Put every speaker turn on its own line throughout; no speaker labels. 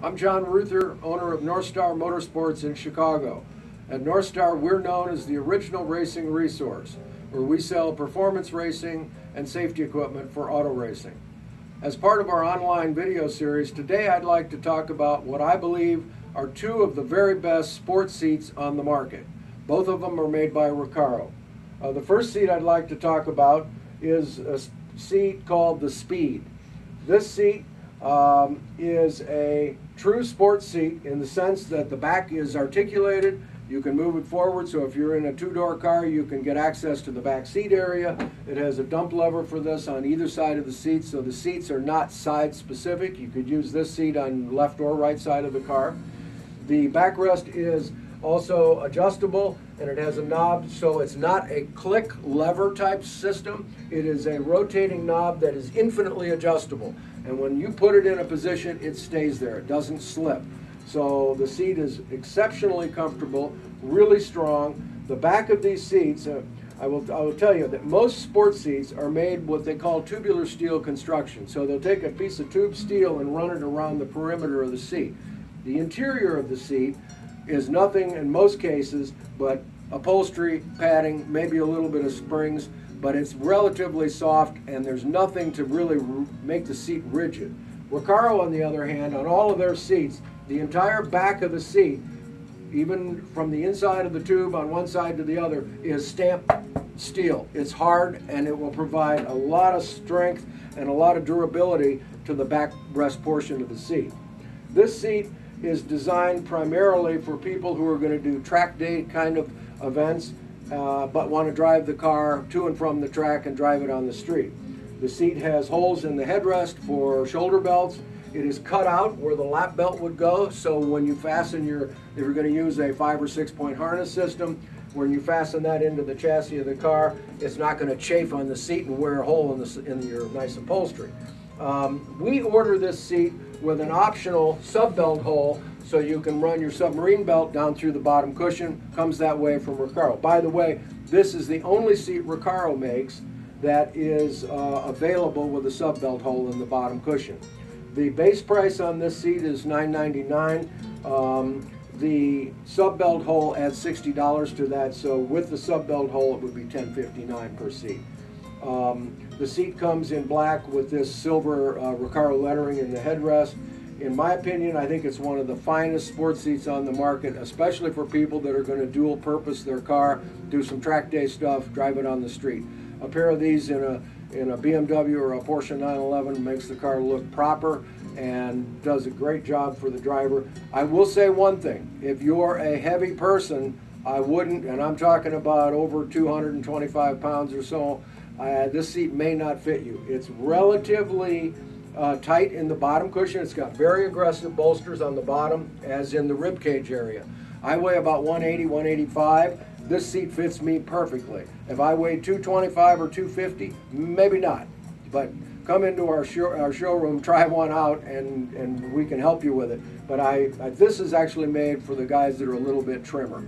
I'm John Ruther, owner of Northstar Motorsports in Chicago. At Northstar, we're known as the original racing resource, where we sell performance racing and safety equipment for auto racing. As part of our online video series, today I'd like to talk about what I believe are two of the very best sports seats on the market. Both of them are made by Recaro. The first seat I'd like to talk about is a seat called the Speed. This seat is a true sports seat in the sense that the back is articulated. You can move it forward, so if you're in a two-door car, you can get access to the back seat area. It has a dump lever for this on either side of the seat, so the seats are not side specific. You could use this seat on left or right side of the car. The backrest is also adjustable, and it has a knob, so it's not a click lever type system. It is a rotating knob that is infinitely adjustable, and when you put it in a position, it stays there. It doesn't slip. So the seat is exceptionally comfortable, really strong. The back of these seats, I will tell you that most sports seats are made what they call tubular steel construction. So they'll take a piece of tube steel and run it around the perimeter of the seat. The interior of the seat is nothing in most cases but upholstery, padding, maybe a little bit of springs, but it's relatively soft and there's nothing to really make the seat rigid. Recaro, on the other hand, on all of their seats, the entire back of the seat, even from the inside of the tube on one side to the other, is stamped steel. It's hard and it will provide a lot of strength and a lot of durability to the backrest portion of the seat. This seat is designed primarily for people who are going to do track day kind of events, but want to drive the car to and from the track and drive it on the street. The seat has holes in the headrest for shoulder belts. It is cut out where the lap belt would go, so when you fasten if you're going to use a 5 or 6 point harness system, when you fasten that into the chassis of the car, it's not going to chafe on the seat and wear a hole in your nice upholstery. We order this seat with an optional sub belt hole so you can run your submarine belt down through the bottom cushion. Comes that way from Recaro. By the way, this is the only seat Recaro makes that is available with a sub belt hole in the bottom cushion. The base price on this seat is $9.99. The sub belt hole adds $60 to that, so with the sub belt hole it would be $10.59 per seat. The seat comes in black with this silver Recaro lettering in the headrest. In my opinion, I think it's one of the finest sports seats on the market, especially for people that are going to dual purpose their car, do some track day stuff, drive it on the street. A pair of these in a BMW or a Porsche 911 makes the car look proper and does a great job for the driver. I will say one thing, if you're a heavy person, I wouldn't, and I'm talking about over 225 pounds or so, this seat may not fit you. It's relatively tight in the bottom cushion. It's got very aggressive bolsters on the bottom, as in the rib cage area. I weigh about 180, 185. This seat fits me perfectly. If I weigh 225 or 250, maybe not. But come into our showroom, try one out, and we can help you with it. But this is actually made for the guys that are a little bit trimmer.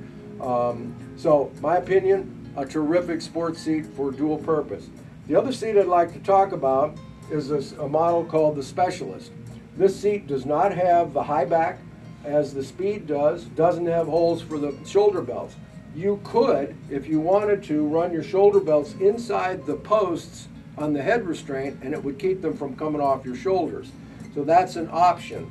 So, my opinion, a terrific sports seat for dual purpose. The other seat I'd like to talk about is a model called the Specialist. This seat does not have the high back as the Speed does, doesn't have holes for the shoulder belts. You could, if you wanted to, run your shoulder belts inside the posts on the head restraint and it would keep them from coming off your shoulders. So that's an option.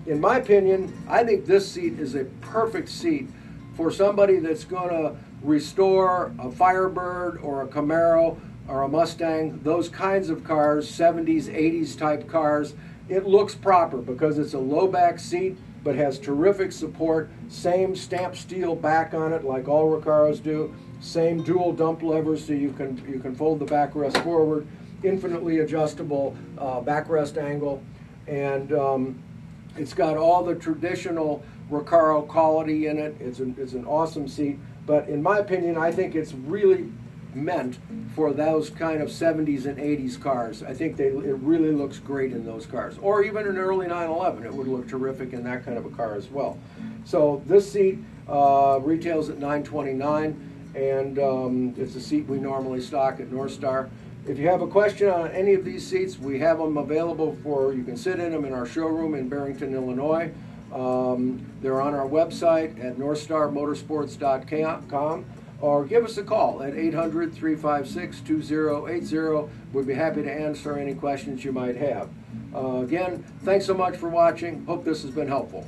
In my opinion, I think this seat is a perfect seat for somebody that's going to restore a Firebird or a Camaro or a Mustang, those kinds of cars, 70s, 80s type cars. It looks proper because it's a low back seat but has terrific support, same stamped steel back on it like all Recaros do, same dual dump levers so you can fold the backrest forward, infinitely adjustable backrest angle, and it's got all the traditional Recaro quality in it. It's an awesome seat, but in my opinion, I think it's really meant for those kind of 70s and 80s cars. I think it really looks great in those cars. Or even an early 911, it would look terrific in that kind of a car as well. So this seat retails at $929, and it's a seat we normally stock at Northstar. If you have a question on any of these seats, we have them available for, you can sit in them in our showroom in Barrington, Illinois. They're on our website at northstarmotorsports.com, or give us a call at 800-356-2080. We'd be happy to answer any questions you might have. Again, thanks so much for watching. Hope this has been helpful.